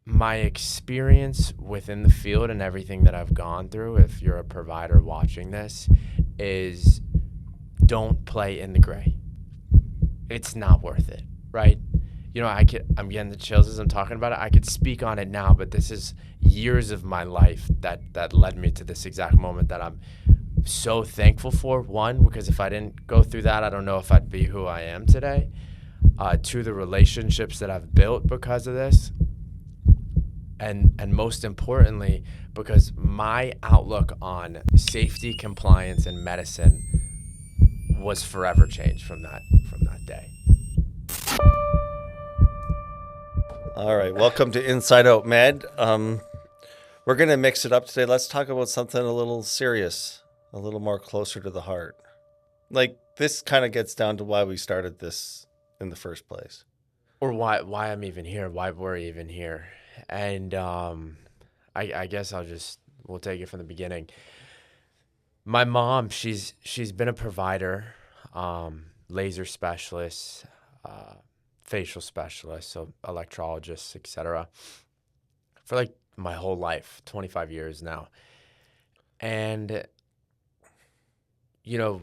my experience within the field and everything that I've gone through, if you're a provider watching this, is don't play in the gray. It's not worth it, right? I'm getting the chills as I'm talking about it. I could speak on it now, but this is years of my life that led me to this exact moment that I'm so thankful for. One, because if I didn't go through that, I don't know if I'd be who I am today. Two, the relationships that I've built because of this, and most importantly, because my outlook on safety, compliance, and medicine was forever changed from that day. All right, welcome to Inside Out Med. We're gonna mix it up today. Let's talk about something a little serious, a little more closer to the heart. Like this kind of gets down to why we started this in the first place. Or why I'm even here, why we're even here. And I guess we'll take it from the beginning. My mom, she's been a provider, laser specialist, uh, facial specialist, so electrologist, etc. for like my whole life, 25 years now. And you know,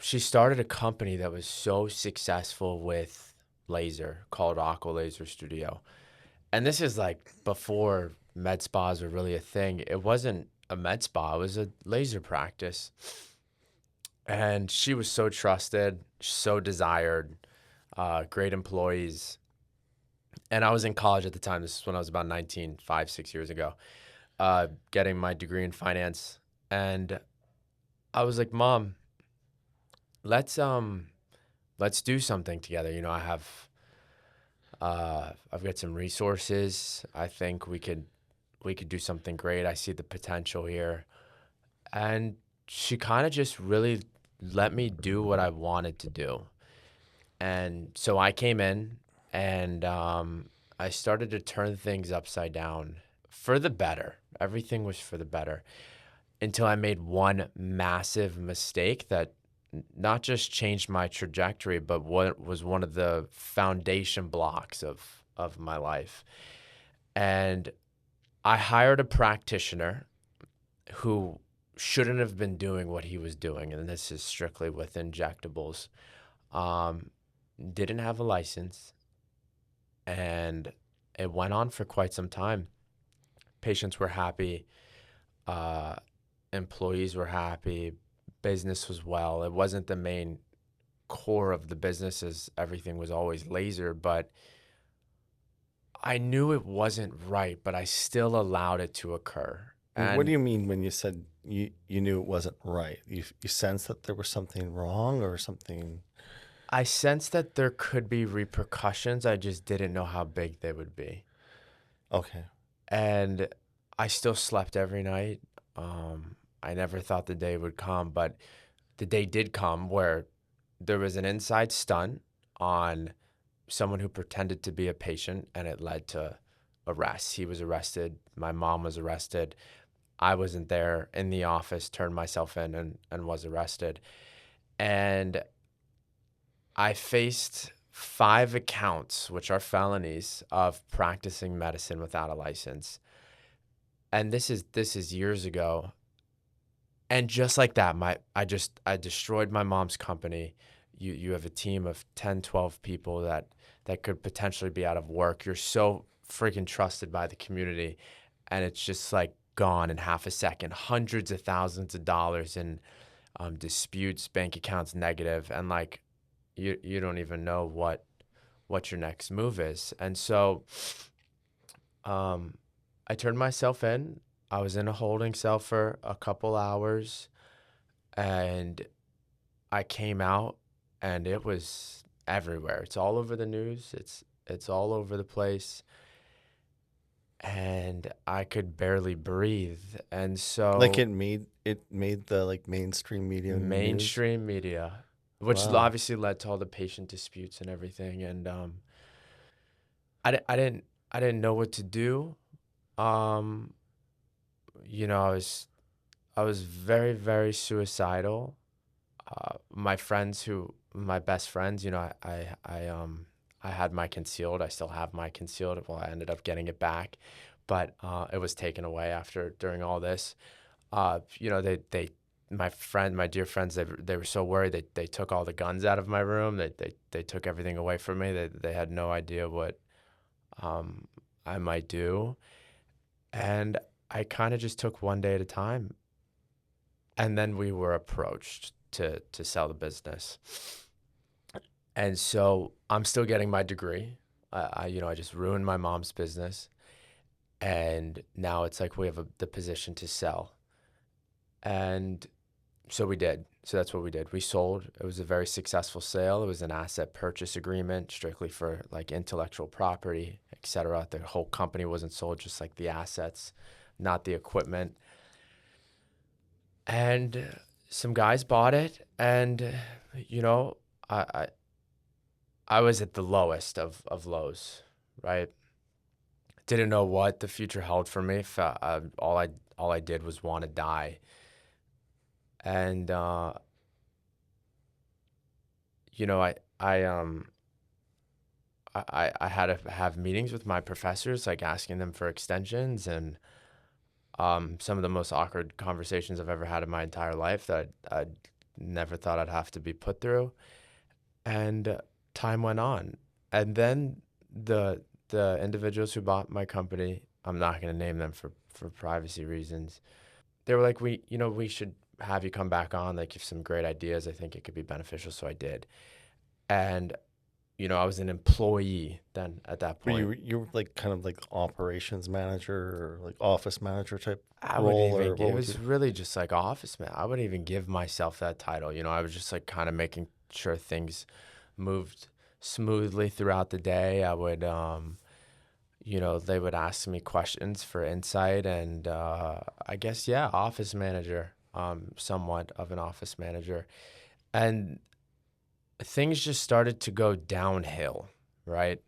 she started a company that was so successful with laser called Aqua Laser Studio. And this is like before med spas were really a thing. It wasn't a med spa, it was a laser practice. And she was so trusted, so desired, great employees. And I was in college at the time. This is when I was about 19, 5, 6 years ago, getting my degree in finance. And I was like, Mom, let's let's do something together. I've got some resources. I think we could do something great. I see the potential here. And she kind of just really let me do what I wanted to do. And so I came in and I started to turn things upside down for the better. Everything was for the better until I made one massive mistake that not just changed my trajectory, but what was one of the foundation blocks of my life. And I hired a practitioner who shouldn't have been doing what he was doing, and this is strictly with injectables. Um, didn't have a license, and it went on for quite some time. Patients were happy, uh, employees were happy, business was well. It wasn't the main core of the business as everything was always laser, but I knew it wasn't right, but I still allowed it to occur. What do And you mean when you said you knew it wasn't right? You sensed that there was something wrong or something? I sensed that there could be repercussions. I just didn't know how big they would be. Okay. And I still slept every night. I never thought the day would come, but the day did come where there was an inside stunt on someone who pretended to be a patient, and it led to arrest. He was arrested. My mom was arrested. I wasn't there in the office, turned myself in and was arrested. And I faced 5 accounts, which are felonies, of practicing medicine without a license. And this is years ago. And just like that, I destroyed my mom's company. You have a team of 10, 12 people that could potentially be out of work. You're so freaking trusted by the community, and it's just like gone in half a second. Hundreds of thousands of dollars in disputes, bank accounts negative, and like you don't even know what your next move is. And so um, I turned myself in. I was in a holding cell for a couple hours, and I came out, and it was everywhere. It's all over the news. It's all over the place, and I could barely breathe. And Like so it made the like mainstream media news. mainstream media, which Wow. obviously led to all the patient disputes and everything. And I, di- I didn't I didn't know what to do. Um, I was very, very suicidal. My best friends, I had my concealed. I still have my concealed. Well, I ended up getting it back, but it was taken away during all this. You know, my dear friends, they were so worried. They took all the guns out of my room. They took everything away from me. They had no idea what um, I might do. And I kind of just took one day at a time. And then we were approached to sell the business. And so I'm still getting my degree. I just ruined my mom's business. And now it's like we have the position to sell. And so we did. So that's what we did. We sold. It was a very successful sale. It was an asset purchase agreement strictly for like intellectual property, et cetera. The whole company wasn't sold, just like the assets, not the equipment. And some guys bought it, and you know, I I, I was at the lowest of lows, right? Didn't know what the future held for me. All I did was want to die, and you know, I had to have meetings with my professors, like asking them for extensions, and some of the most awkward conversations I've ever had in my entire life that I never thought I'd have to be put through. And time went on, and then the individuals who bought my company, I'm not going to name them for privacy reasons. They were like, we should have you come back on. Like, you have some great ideas. I think it could be beneficial. So I did, and I was an employee then at that Were point. you were like kind of like operations manager or like office manager type I wouldn't role, or even. what It would you? was really just like office man. I wouldn't even give myself that title. I was just like kind of making sure things moved smoothly throughout the day. I would, they would ask me questions for insight, and I guess yeah, office manager, somewhat of an office manager, and things just started to go downhill, right?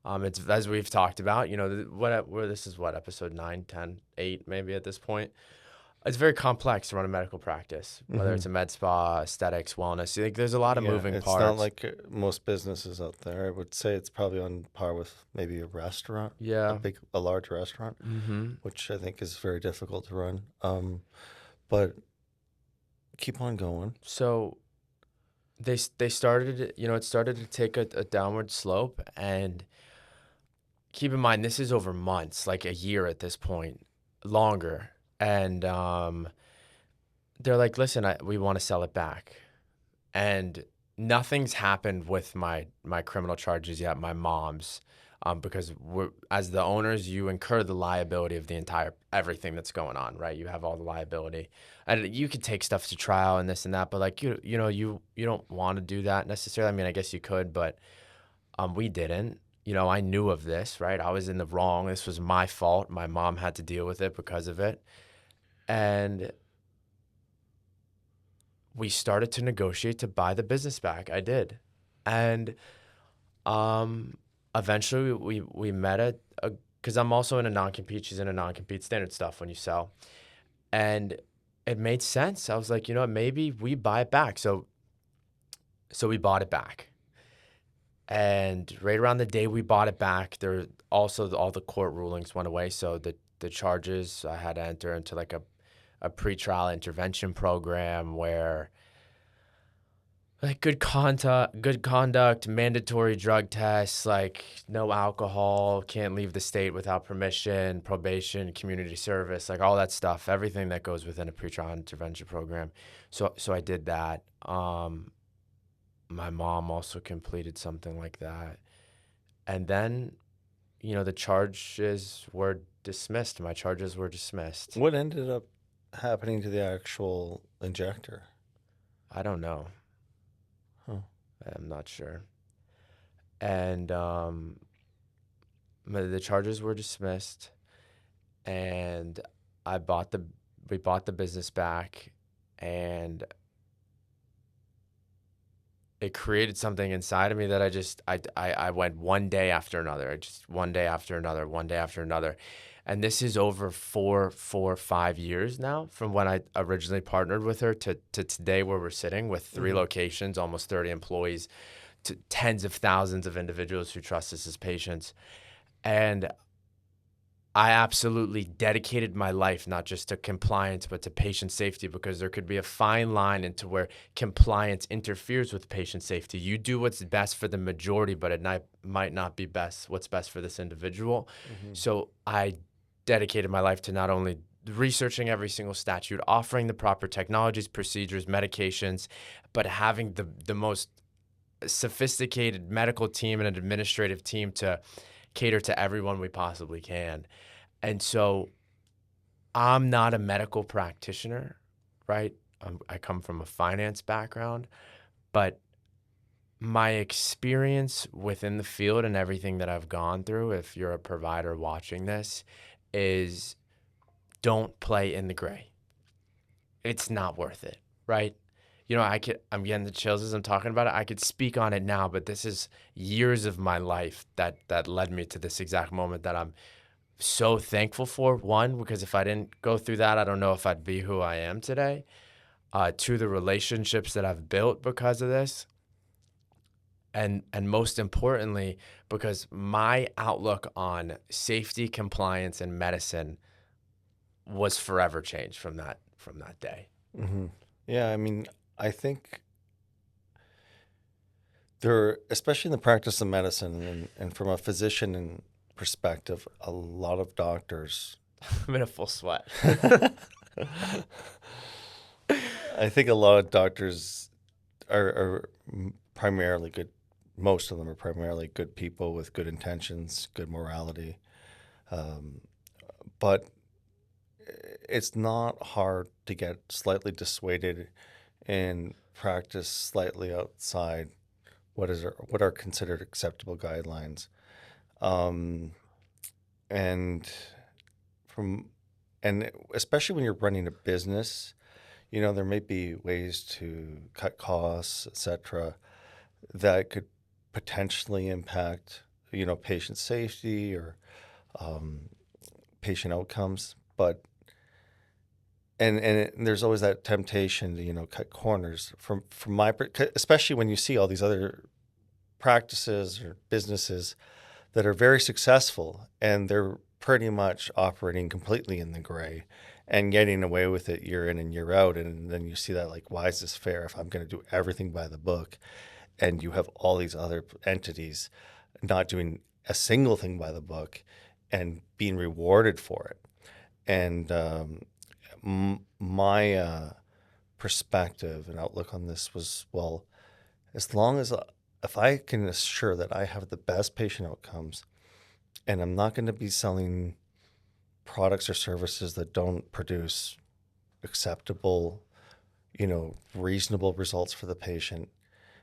It's as we've talked about, where this is what episode 9, 10, 8, maybe at this point. It's very complex to run a medical practice, whether Hmm. it's a med spa, aesthetics, wellness. Like, there's a lot of Yeah, moving it's not parts. like most businesses out there. I would say it's probably on par with maybe a restaurant, Yeah. a large restaurant, Mm-hmm. which I think is very difficult to run. But keep on going. So they started, it started to take a downward slope, and keep in mind this is over months, like a year at this point, longer, and they're like, listen, we want to sell it back, and nothing's happened with my criminal charges yet, my mom's, because as the owners, you incur the liability of the entire everything that's going on, right? You have all the liability, and you could take stuff to trial and this and that, but like you don't want to do that necessarily. I mean, I guess you could, but we didn't. I knew of this, right? I was in the wrong. This was my fault. My mom had to deal with it because of it, and we started to negotiate to buy the business back. I did, and um, eventually we met a because I'm also in a non-compete. She's in a non-compete, standard stuff when you sell, and it made sense. I was like, you know what, maybe we buy it back. So we bought it back, and right around the day we bought it back, there also all the court rulings went away. So the charges, I had to enter into like a pretrial intervention program where like good conduct, mandatory drug tests, like no alcohol, can't leave the state without permission, probation, community service, like all that stuff, everything that goes within a pretrial intervention program. So I did that. My mom also completed something like that, and then the charges were dismissed. My charges were dismissed. What ended up happening to the actual injector? I don't know. Huh. I'm not sure. And the charges were dismissed, and I bought the we bought the business back, and it created something inside of me that I went one day after another. I just one day after another, one day after another. And this is over 5 years now from when I originally partnered with her to today, where we're sitting with three Hmm. locations, almost 30 employees. to tens of thousands of individuals who trust us as patients. And I absolutely dedicated my life not just to compliance, but to patient safety, because there could be a fine line into where compliance interferes with patient safety. You do what's best for the majority, but might not be what's best for this individual. Mm-hmm. So I dedicated my life to not only researching every single statute, offering the proper technologies, procedures, medications, but having the most sophisticated medical team and an administrative team to cater to everyone we possibly can. And so I'm not a medical practitioner, right? I come from a finance background, but my experience within the field and everything that I've gone through, if you're a provider watching this, is don't play in the gray. It's not worth it, right? You know, I'm getting the chills as I'm talking about it. I could speak on it now, but this is years of my life that led me to this exact moment that I'm so thankful for. One, because if I didn't go through that, I don't know if I'd be who I am today. Two, the relationships that I've built because of this. And most importantly, because my outlook on safety, compliance, and medicine was forever changed from that day. Mm-hmm. Yeah, I mean, I think there, especially in the practice of medicine and from a physician and perspective, a lot of doctors. I'm in a full sweat. I think a lot of doctors are primarily good. Most of them are primarily good people with good intentions, good morality. But it's not hard to get slightly dissuaded and practice slightly outside what are considered acceptable guidelines. And especially when you're running a business, you know, there may be ways to cut costs, etc., that could potentially impact, you know, patient safety or patient outcomes. But there's always that temptation to, you know, cut corners from especially when you see all these other practices or businesses that are very successful and they're pretty much operating completely in the gray and getting away with it year in and year out. And then you see that, like, why is this fair if I'm going to do everything by the book? And you have all these other entities not doing a single thing by the book and being rewarded for it. And my perspective and outlook on this was, well, as long as if I can assure that I have the best patient outcomes and I'm not going to be selling products or services that don't produce acceptable, you know, reasonable results for the patient,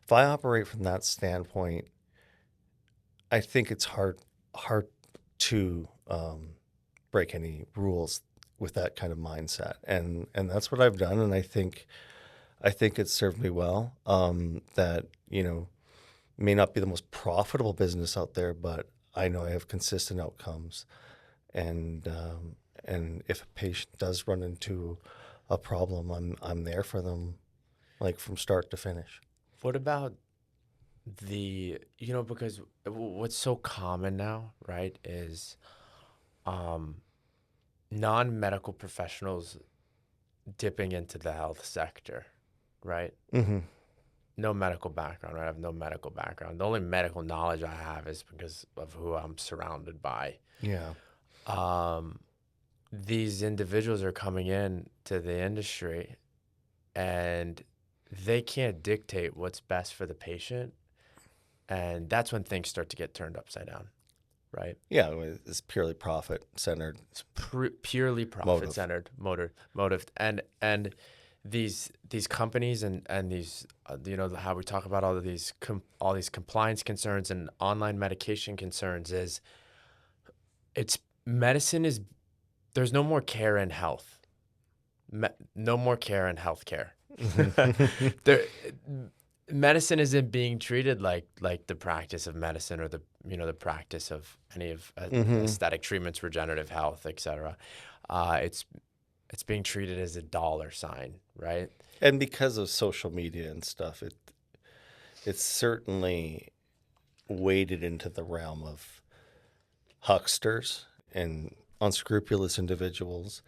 if I operate from that standpoint, I think it's hard to break any rules with that kind of mindset, and that's what I've done, and I think it's served me well. That, you know, may not be the most profitable business out there, but I know I have consistent outcomes, and if a patient does run into a problem, I'm there for them, like from start to finish. What about you know, because what's so common now, right, is non-medical professionals dipping into the health sector, right? Mm-hmm. No medical background, right? I have no medical background. The only medical knowledge I have is because of who I'm surrounded by. Yeah. These individuals are coming in to the industry and they can't dictate what's best for the patient. And that's when things start to get turned upside down, right? Yeah, it's purely profit-centered. It's purely profit-centered motive. And these companies and these, you know, how we talk about all these compliance concerns and online medication concerns is there's no more care in health. No more care in healthcare. Medicine isn't being treated like the practice of medicine or the practice of any of aesthetic treatments, regenerative health, etc. It's being treated as a dollar sign, right? And because of social media and stuff, it's certainly waded into the realm of hucksters and unscrupulous individuals.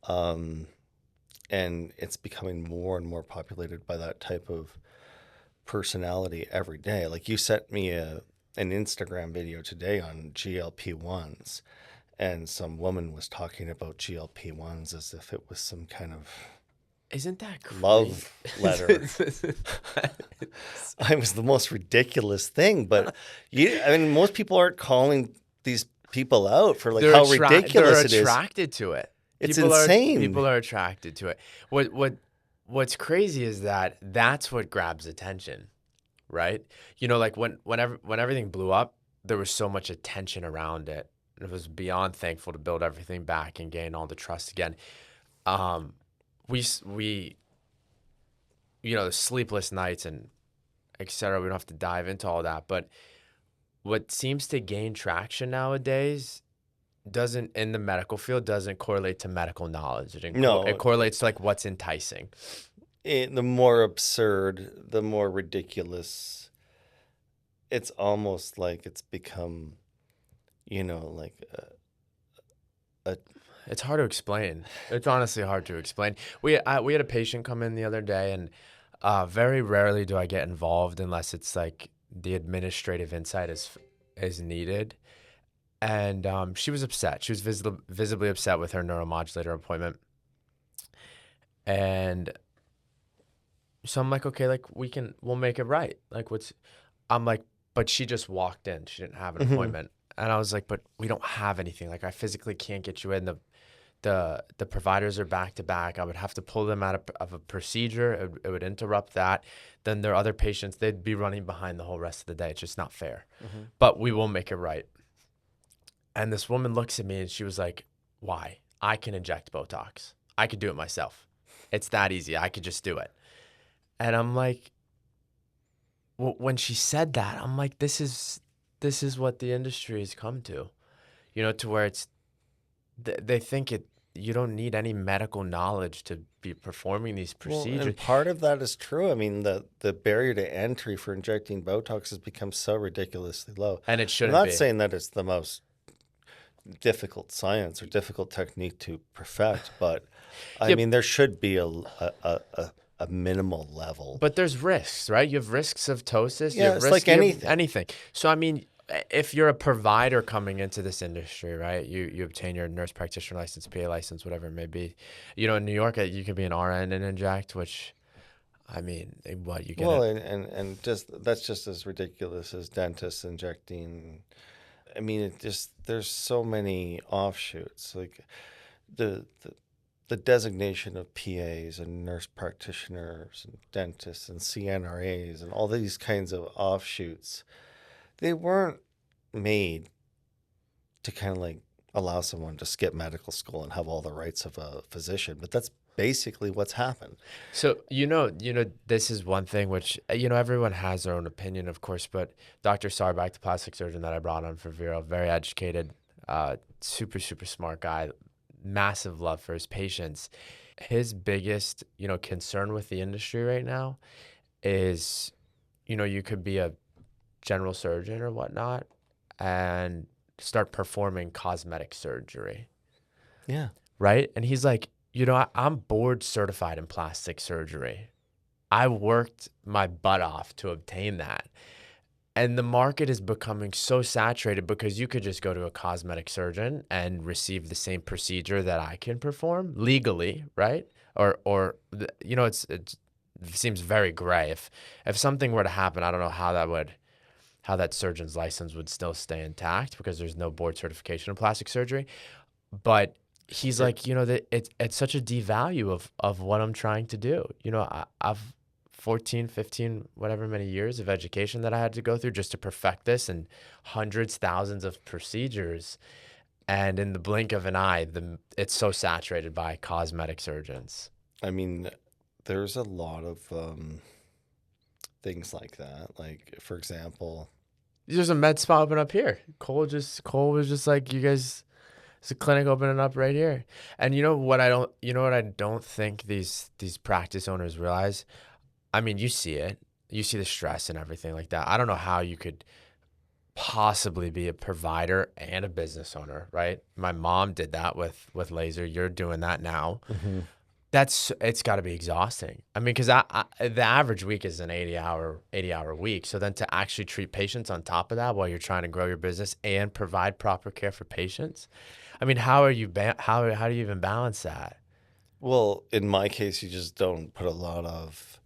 Um, and it's becoming more and more populated by that type of personality every day. Like you sent me an Instagram video today on GLP-1s, and some woman was talking about GLP-1s as if it was some kind of Isn't that crazy? love letter. It was the most ridiculous thing, but I mean, most people aren't calling these people out for like how ridiculous it they're is. attracted to it. It's People insane. People are attracted to it. What's crazy is that that's what grabs attention, right? You know, like when everything blew up, there was so much attention around it. It was beyond thankful to build everything back and gain all the trust again. We you know, the sleepless nights and et cetera. We don't have to dive into all that, but what seems to gain traction nowadays doesn't in the medical field doesn't correlate to medical knowledge. No, It correlates to like what's enticing. the more absurd, the more ridiculous. It's almost like it's become, you know, like It's hard to explain. It's honestly hard to explain. We had a patient come in the other day, and very rarely do I get involved unless it's like the administrative insight is needed. And she was upset. She was visibly upset with her neuromodulator appointment. And so I'm like, okay, like we'll make it right. Like I'm like, but she just walked in. She didn't have an appointment. And I was like, but we don't have anything. Like I physically can't get you in. The providers are back to back. I would have to pull them out of a procedure. It would interrupt that. Then there are other patients. They'd be running behind the whole rest of the day. It's just not fair. But we will make it right. And this woman looks at me and she was like, why? I can inject Botox. I could do it myself. It's that easy. I could just do it. And I'm like, well, when she said that, I'm like, this is what the industry has come to, you know, to where they think you don't need any medical knowledge to be performing these procedures. Well, and part of that is true. I mean, the barrier to entry for injecting Botox has become so ridiculously low. And it shouldn't I'm be. not saying that it's the most difficult science or difficult technique to perfect, but I mean, there should be a minimal level. But there's risks, right? You have risks of ptosis. Yeah, it's like anything. So, I mean, if you're a provider coming into this industry, right, you obtain your nurse practitioner license, PA license, whatever it may be. You know, in New York, you can be an RN and inject, which, I mean, what you get. Well, and just that's just as ridiculous as dentists injecting. I mean, there's so many offshoots. Like the designation of PAs and nurse practitioners and dentists and CNRAs and all these kinds of offshoots, they weren't made to kind of like allow someone to skip medical school and have all the rights of a physician, but that's basically what's happened. So, you know, this is one thing which, you know, everyone has their own opinion, of course, but Dr. Sarbak, the plastic surgeon that I brought on for Vero, very educated, super, super smart guy, massive love for his patients. His biggest, you know, concern with the industry right now is, you know, you could be a general surgeon or whatnot and start performing cosmetic surgery. Yeah. Right? And he's like, you know, I'm board certified in plastic surgery. I worked my butt off to obtain that. And the market is becoming so saturated because you could just go to a cosmetic surgeon and receive the same procedure that I can perform legally, right? Or you know, it seems very gray. If something were to happen, I don't know how that surgeon's license would still stay intact because there's no board certification in plastic surgery. But he's like, you know, that it's such a devalue of what I'm trying to do. You know, I've 14, 15, whatever many years of education that I had to go through just to perfect this and hundreds, thousands of procedures. And in the blink of an eye, it's so saturated by cosmetic surgeons. I mean, there's a lot of things like that. Like, for example, there's a med spa open up here. Cole was just like, you guys, there's a clinic opening up right here. And you know what I don't think these practice owners realize? I mean, you see it. you see the stress and everything like that. I don't know how you could possibly be a provider and a business owner, right? My mom did that with laser. You're doing that now. Mm-hmm. It's got to be exhausting. I mean, because the average week is an 80-hour week. So then to actually treat patients on top of that while you're trying to grow your business and provide proper care for patients, I mean, how do you even balance that? Well, in my case, you just don't put a lot of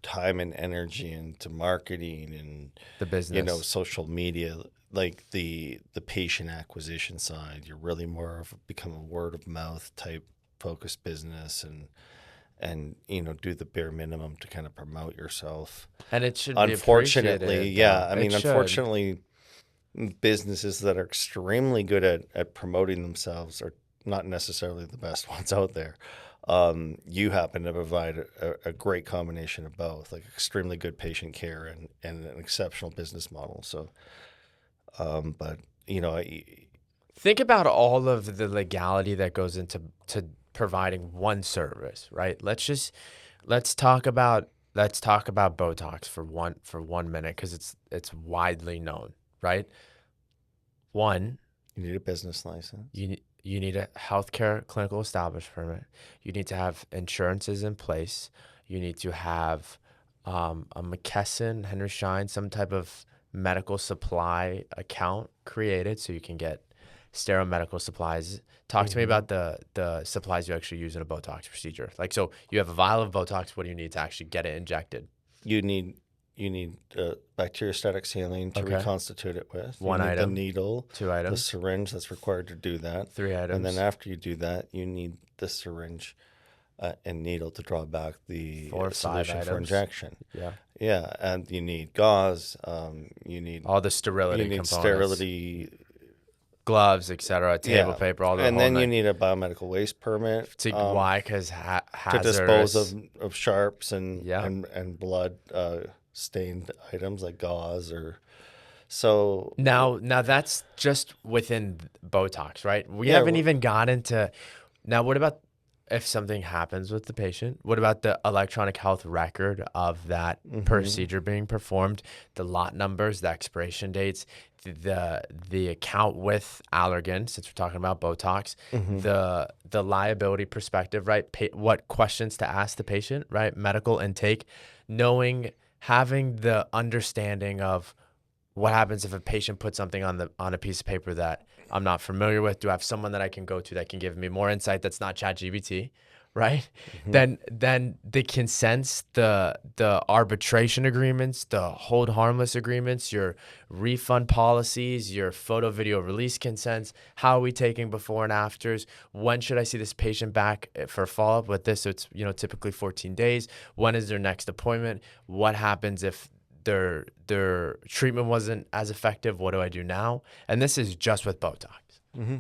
time and energy into marketing and, The you know, business. social media, like the patient acquisition side. You're really more of become a word of mouth type focused business, and you know, do the bare minimum to kind of promote yourself. And it should be Unfortunately, appreciated, yeah, though. I It mean, should. unfortunately, businesses that are extremely good at promoting themselves are not necessarily the best ones out there. You happen to provide a great combination of both, like extremely good patient care and an exceptional business model. So, but you know, Think about all of the legality that goes into providing one service, right? Let's talk about Botox for one minute because it's widely known, right? One, you need a business license. you need a healthcare clinical establishment permit. You need to have insurances in place. You need to have a McKesson, Henry Schein, some type of medical supply account created so you can get sterile medical supplies. Talk to me Hmm. about the supplies you actually use in a Botox procedure. Like, so you have a vial of Botox. What do you need to actually get it injected? You need bacteriostatic saline to Okay. reconstitute it with. You One need the item, needle, two the items, syringe that's required to do that, three and then items, after you do that, you need the syringe and needle to draw back the four or five solution for items. injection. Yeah. Yeah, and you need gauze. All the You sterility need components, sterility. gloves, etc., table Yeah, paper, all the and whole then you night. need a biomedical waste permit Why? Because to dispose hazardous. of sharps and Yeah. blood stained items like gauze or so. Now that's just within Botox, right? We Yeah, haven't even got into. Now, what about if something happens with the patient? What about the electronic health record of that hmm procedure being performed? The lot numbers, the expiration dates, the account with Allergan, since we're talking about Botox, hmm the liability perspective, right? What questions to ask the patient, right? Medical intake, knowing, having the understanding of what happens if a patient puts something on a piece of paper that I'm not familiar with? Do I have someone that I can go to that can give me more insight that's not ChatGPT, right? hmm Then the consents, the arbitration agreements, the hold harmless agreements, your refund policies, your photo video release consents, how are we taking before and afters? When should I see this patient back for follow up with this? So it's, typically 14 days. When is their next appointment? What happens if their treatment wasn't as effective? What do I do now? And this is just with Botox. hmm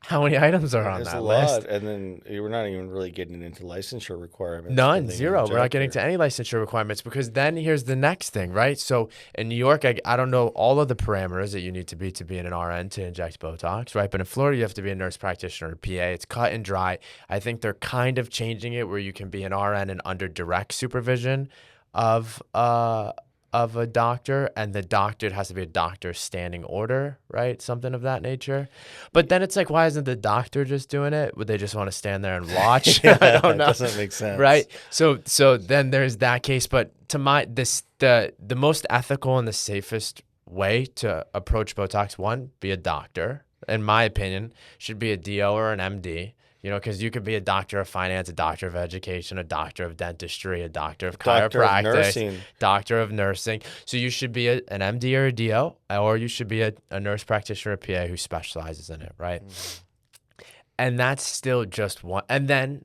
How many items are That on is a that lot, list? and then we're not even really getting into licensure requirements for None, the zero. We're not getting injector. to any licensure requirements because then here's the next thing, right? So in New York, I don't know all of the parameters that you need to be an RN to inject Botox, right? But in Florida, you have to be a nurse practitioner or PA. It's cut and dry. I think they're kind of changing it where you can be an RN and under direct supervision of a doctor, and the doctor, it has to be a doctor's standing order, right? Something of that nature. But then it's like, why isn't the doctor just doing it? Would they just want to stand there and watch? I Yeah, don't it know. doesn't make sense. Right. So then there's that case. But to the most ethical and the safest way to approach Botox, one, be a doctor, in my opinion, should be a DO or an MD. Because you could be a doctor of finance, a doctor of education, a doctor of dentistry, a doctor of Doctor of chiropractic, nursing. doctor of nursing. So you should be an MD or a DO, or you should be a nurse practitioner, a PA who specializes in it, right? And that's still just one. And then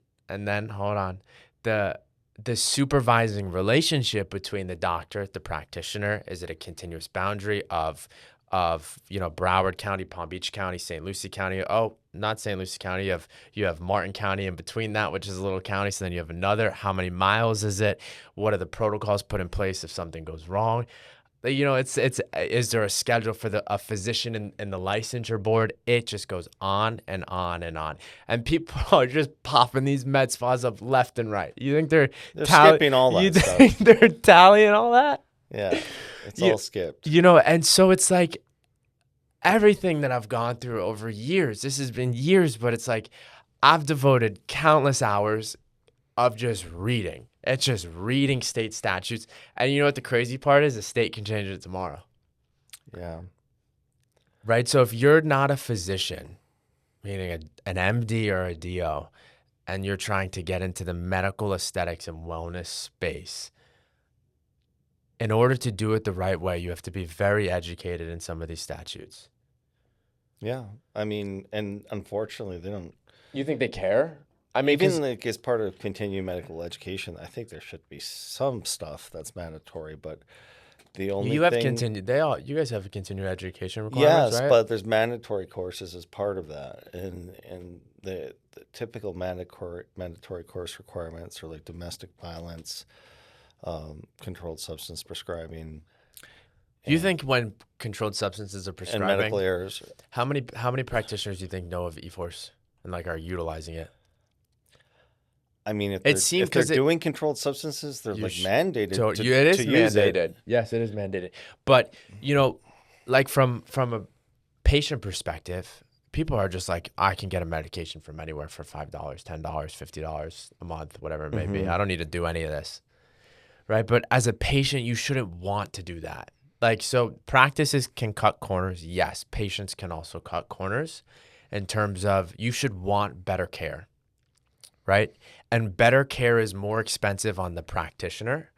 hold on, the the supervising relationship between the doctor, the practitioner, is it a continuous boundary of Broward County, Palm Beach County, St. Lucie County? Oh, not St. Lucie County. You have Martin County in between that, which is a little county. So then you have another. How many miles is it? What are the protocols put in place if something goes wrong? it's is there a schedule for a physician in the licensure board? It just goes on and on and on, and people are just popping these med spas up left and right. You think they're They're skipping all You that think stuff. they're tallying all that? Yeah, it's You, all skipped. and so it's like everything that I've gone through over years. This has been years, but it's like I've devoted countless hours of just reading. It's just reading state statutes. And you know what the crazy part is? The state can change it tomorrow. Yeah. Right? So if you're not a physician, meaning an MD or a DO, and you're trying to get into the medical aesthetics and wellness space, in order to do it the right way, you have to be very educated in some of these statutes. Yeah. I mean, and unfortunately, they don't. You think they care? I mean, Even like as part of continuing medical education, I think there should be some stuff that's mandatory. But the only you have thing, continued. You guys have continuing education requirements, yes, right? but there's mandatory courses as part of that, and the typical mandatory course requirements are like domestic violence, controlled substance prescribing. Do you think when controlled substances are And prescribing, medical errors? how many practitioners do you think know of E-Force and like are utilizing it? I mean, if seems they're 'cause doing controlled substances, they're like mandated So to it is to use mandated. it. Yes, it is mandated. But like from a patient perspective, people are just like, I can get a medication from anywhere for $5, $10, $50 a month, whatever it may be. I don't need to do any of this, right? But as a patient, you shouldn't want to do that. Like, so practices can cut corners. Yes, patients can also cut corners in terms of you should want better care, right? And better care is more expensive on the practitioner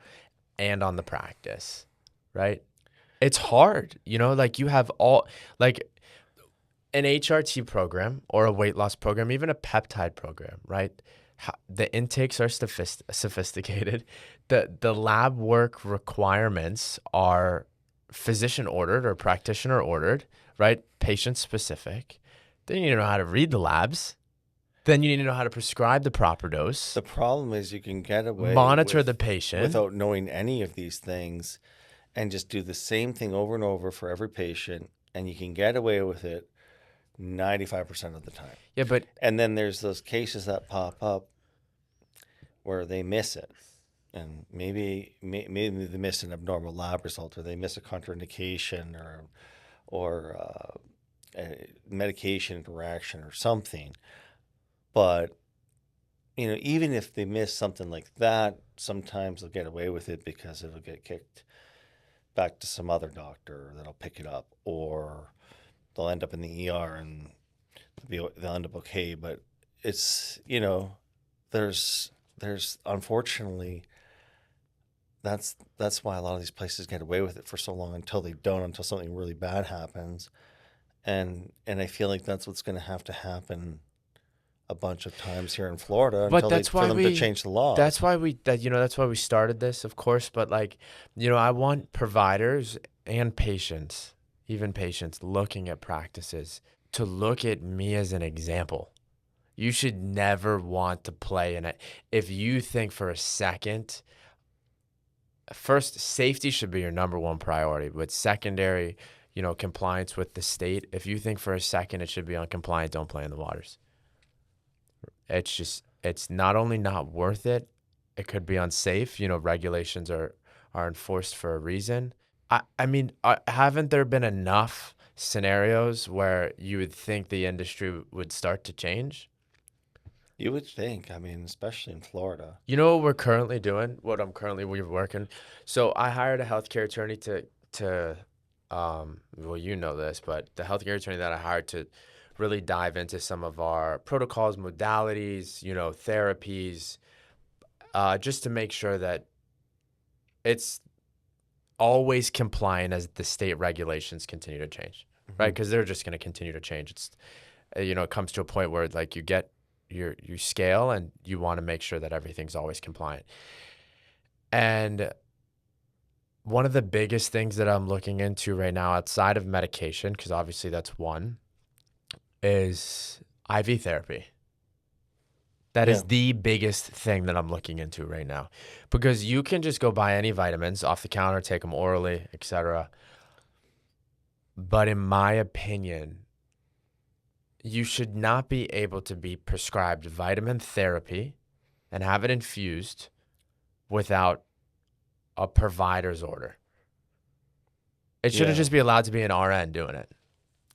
and on the practice, right? It's hard, like you have like an HRT program or a weight loss program, even a peptide program, right? The intakes are sophisticated. The lab work requirements are physician ordered or practitioner ordered, right? Patient specific. Then you need to know how to read the labs. Then you need to know how to prescribe the proper dose. The problem is you can get away Monitor the patient without knowing any of these things and just do the same thing over and over for every patient, and you can get away with it 95% of the time. Yeah, but And then there's those cases that pop up where they miss it. And maybe they miss an abnormal lab result, or they miss a contraindication, or a medication interaction or something. But even if they miss something like that, sometimes they'll get away with it because it'll get kicked back to some other doctor that'll pick it up, or they'll end up in the ER and they'll end up okay. But it's there's unfortunately that's why a lot of these places get away with it for so long until something really bad happens, and I feel like that's what's going to happen a bunch of times here in Florida But until for them to change the law. That's why we started this, of course. But I want providers and patients, even patients looking at practices, to look at me as an example. You should never want to play in it. If you think for a second, first, safety should be your number one priority, but secondary, compliance with the state. If you think for a second it should be uncompliant, don't play in the waters. It's not only not worth it, it could be unsafe. Regulations are enforced for a reason. I mean, haven't there been enough scenarios where you would think the industry would start to change? You would think. I mean, especially in Florida. You know what we're currently doing? We're working. So I hired a healthcare attorney well, you know this, but the healthcare attorney that I hired to really dive into some of our protocols, modalities, therapies, just to make sure that it's always compliant as the state regulations continue to change, right? Because they're just going to continue to change. It's, it comes to a point where like you scale and you want to make sure that everything's always compliant. And one of the biggest things that I'm looking into right now outside of medication, because obviously that's one, is IV therapy. That Yeah. is the biggest thing that I'm looking into right now, because you can just go buy any vitamins off the counter, take them orally, etc. But in my opinion, you should not be able to be prescribed vitamin therapy and have it infused without a provider's order. It shouldn't Yeah. just be allowed to be an RN doing it.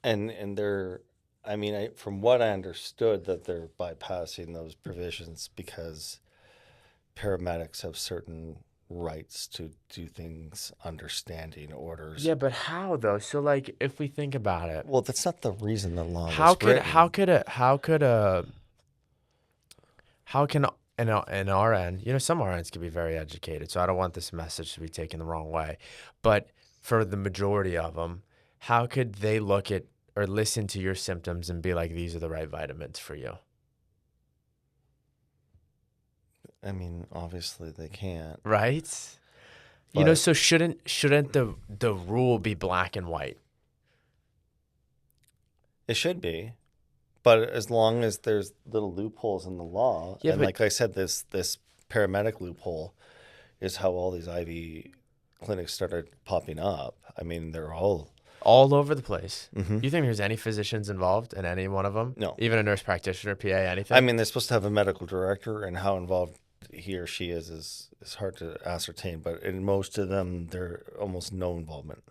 And they're, I mean, from what I understood, that they're bypassing those provisions because paramedics have certain rights to do things under standing orders. Yeah, but how though? So like if we think about it, Well, that's not the reason the law how was could how written. could a how could a how can an RN, some RNs can be very educated, so I don't want this message to be taken the wrong way. But for the majority of them, how could they look at or listen to your symptoms and be like, these are the right vitamins for you? I mean, obviously they can't, Right? but So shouldn't the rule be black and white? it should be. But as long as there's little loopholes in the law, Yeah, and but like I said, this paramedic loophole is how all these IV clinics started popping up. I mean, they're all over the place. Mhm. You think there's any physicians involved in any one of them? No. Even a nurse practitioner, PA, I anything? mean, they're supposed to have a medical director, and how involved he or she is hard to ascertain. But in most of them, they're almost no involvement.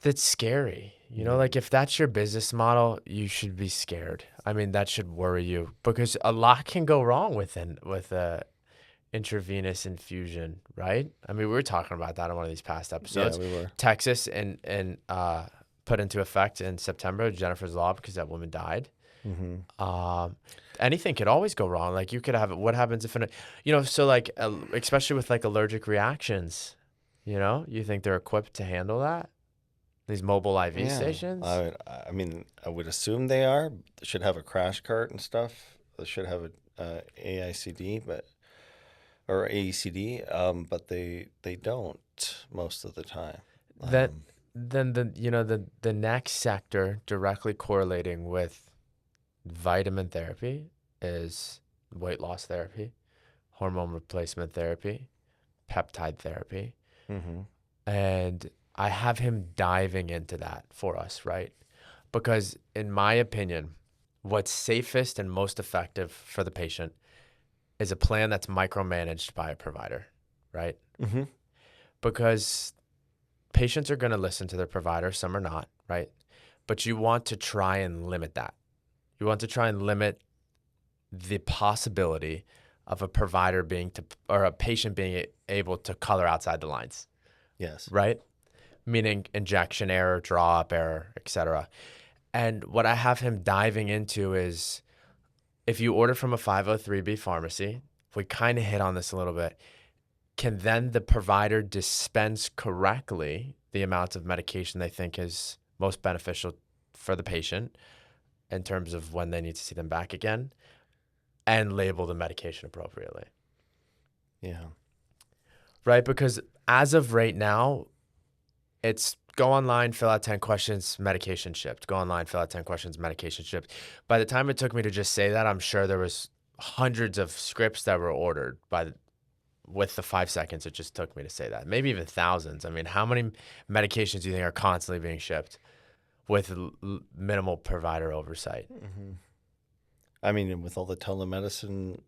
That's scary. Yeah. Like if that's your business model, you should be scared. I mean, that should worry you because a lot can go wrong with a intravenous infusion, right? I mean, we were talking about that on one of these past Yeah, episodes. we were. Texas and put into effect in September, Jennifer's Law, because that woman died. Mm-hmm. Anything could always go wrong. Like you could have what happens if so like especially with like allergic reactions, you think they're equipped to handle that? These mobile IV Yeah, stations? I mean, I would assume they are. They should have a crash cart and stuff. They should have a AICD, or AECD, but they don't most of the time. That Um, then the next sector directly correlating with vitamin therapy is weight loss therapy, hormone replacement therapy, peptide therapy. mm-hmm. And I have him diving into that for us, right? Because in my opinion, what's safest and most effective for the patient is a plan that's micromanaged by a provider, right? Mm-hmm. Because patients are going to listen to their provider, some are not, right? But you want to try and limit that. You want to try and limit the possibility of a provider or a patient being able to color outside the lines, Yes. right? Meaning injection error, draw up error, etc. And what I have him diving into is if you order from a 503B pharmacy, we kind of hit on this a little bit, can then the provider dispense correctly the amount of medication they think is most beneficial for the patient in terms of when they need to see them back again and label the medication appropriately? Yeah. Right? Because as of right now, it's go online, fill out 10 questions, medication shipped. Go online, fill out 10 questions, medication shipped. By the time it took me to just say that, I'm sure there was hundreds of scripts that were ordered with the 5 seconds it just took me to say that. Maybe even thousands. I mean, how many medications do you think are constantly being shipped with minimal provider oversight? Mm-hmm. I mean, with all the telemedicine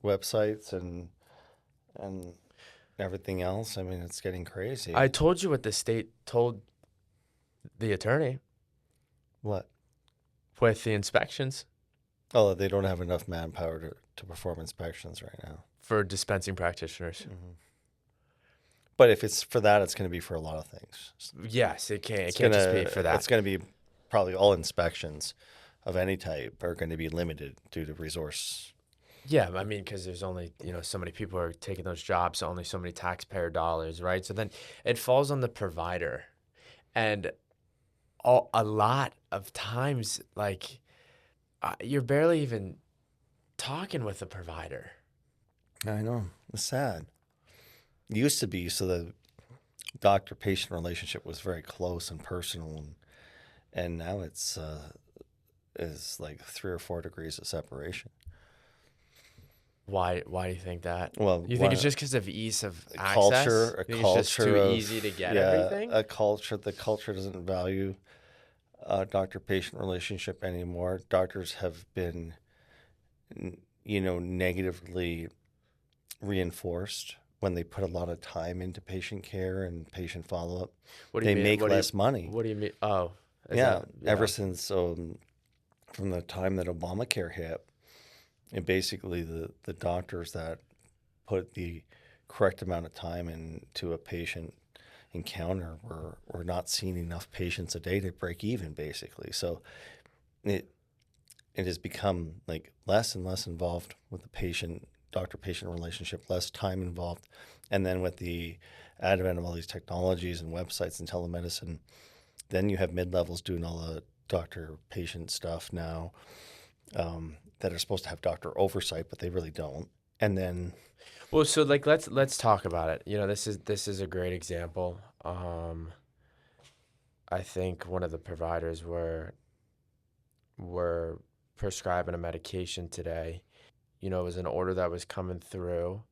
websites and everything else, I mean, it's getting crazy. I told you what the state told the attorney What? with the inspections Oh, they don't have enough manpower to perform inspections right now. for dispensing practitioners. Mm-hmm. But if it's for that, it's going to be for a lot of things. Yes, it can't. It It's can't gonna just be for that. it's going to be probably all inspections of any type are going to be limited due to resource. Yeah, I mean, because there's only, so many people are taking those jobs, so only so many taxpayer dollars, right? So then it falls on the provider. And a lot of times, like, you're barely even talking with the provider. I know. It's sad. It used to be so the doctor-patient relationship was very close and personal, and now it's is like 3 or 4 degrees of separation. Why do you think that? Well, You think it's just because of ease of a access? culture, a You think it's just culture too of easy to get yeah, everything? a culture. The culture doesn't value doctor-patient relationship anymore. Doctors have been, negatively reinforced when they put a lot of time into patient care and patient follow-up. What do you They mean? make less money. What do you mean? Oh, is Yeah, that ever since from the time that Obamacare hit, and basically the doctors that put the correct amount of time into a patient encounter were not seeing enough patients a day to break even, basically. So it it has become like less and less involved with the patient doctor patient relationship, less time involved, and then with the advent of all these technologies and websites and telemedicine, then you have mid levels doing all the doctor patient stuff now, that are supposed to have doctor oversight, but they really don't. And then, Well, so like let's talk about it. This is a great example. I think one of the providers were prescribing a medication today. It was an order that was coming through,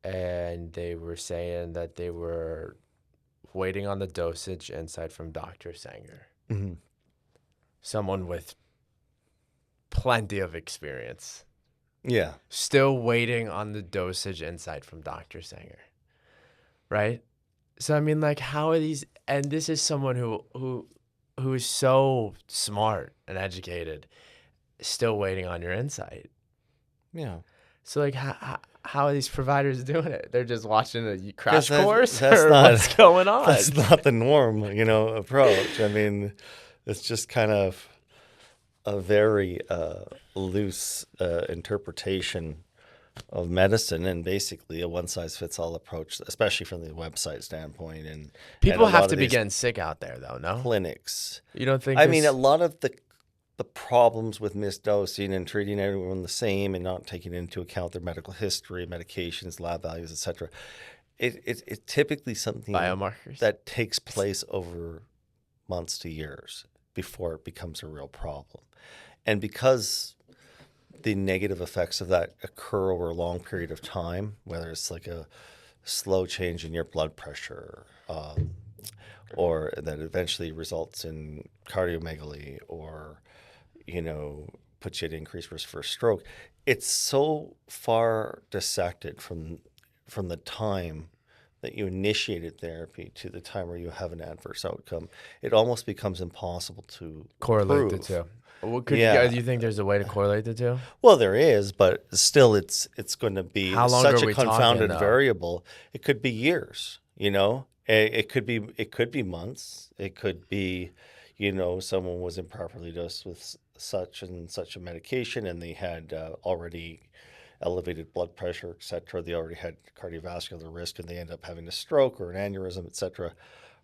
and they were saying that they were waiting on the dosage insight from Dr. Sanger, mhm, someone with plenty of experience. yeah, Still waiting on the dosage insight from Dr. Sanger, right? So I mean, like, how are these? And this is someone who is so smart and educated, still waiting on your insight. yeah, So like, how are these providers doing it? They're just watching a because crash course, that's or not what's going on? that's not the norm, approach. I mean, it's just kind of a very loose interpretation of medicine, and basically a one size fits all approach, especially from the website standpoint, and People a have lot to of be these getting sick out there, though. No, clinics. you don't think I mean, a this? lot of the problems with misdosing and treating everyone the same and not taking into account their medical history, medications, lab values, etc. It's typically something Biomarkers. that takes place over months to years before it becomes a real problem. And because the negative effects of that occur over a long period of time, whether it's like a slow change in your blood pressure, or that eventually results in cardiomegaly, or puts you at increased risk for a stroke. It's so far dissected from the time that you initiated therapy to the time where you have an adverse outcome. It almost becomes impossible to Correlate the prove. two. Well, could you Yeah. guys? You think there's a way to correlate the two? Well, there is, but still, it's going to be How long are such a we talking, confounded though? variable. It could be years. It could be months. It could be, someone was improperly dosed with such and such a medication, and they had already elevated blood pressure, etc. They already had cardiovascular risk, and they end up having a stroke or an aneurysm, etc.,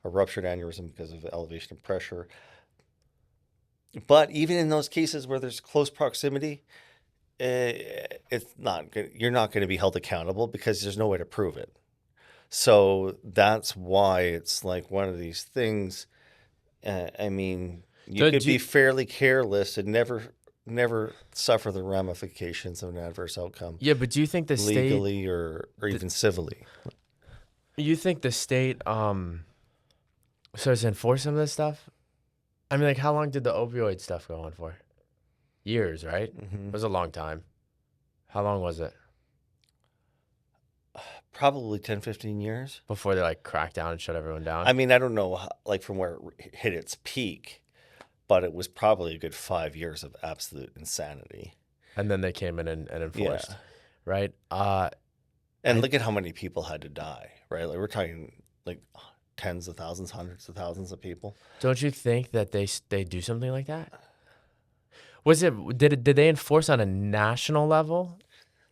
a ruptured aneurysm because of elevation of pressure. But even in those cases where there's close proximity, it's not good. You're not going to be held accountable because there's no way to prove it. So that's why it's like one of these things. I mean, you Do, could do be you, fairly careless and never suffer the ramifications of an adverse outcome yeah, but do you think the state? legally or The, even civilly. you think the state starts to enforce some of this stuff? I mean, like, how long did the opioid stuff go on for? Years, right? It Hmm. was a long time. How long was it Probably 10, 15 years. before they like cracked down and shut everyone down? I mean, I don't know, like from where it hit its peak, but it was probably a good 5 years of absolute insanity. And then they came in and Yeah. enforced, right? And I look at how many people had to die, right? Like we're talking like tens of thousands, hundreds of thousands of people. don't you think that they do something like that? Did they enforce on a national level?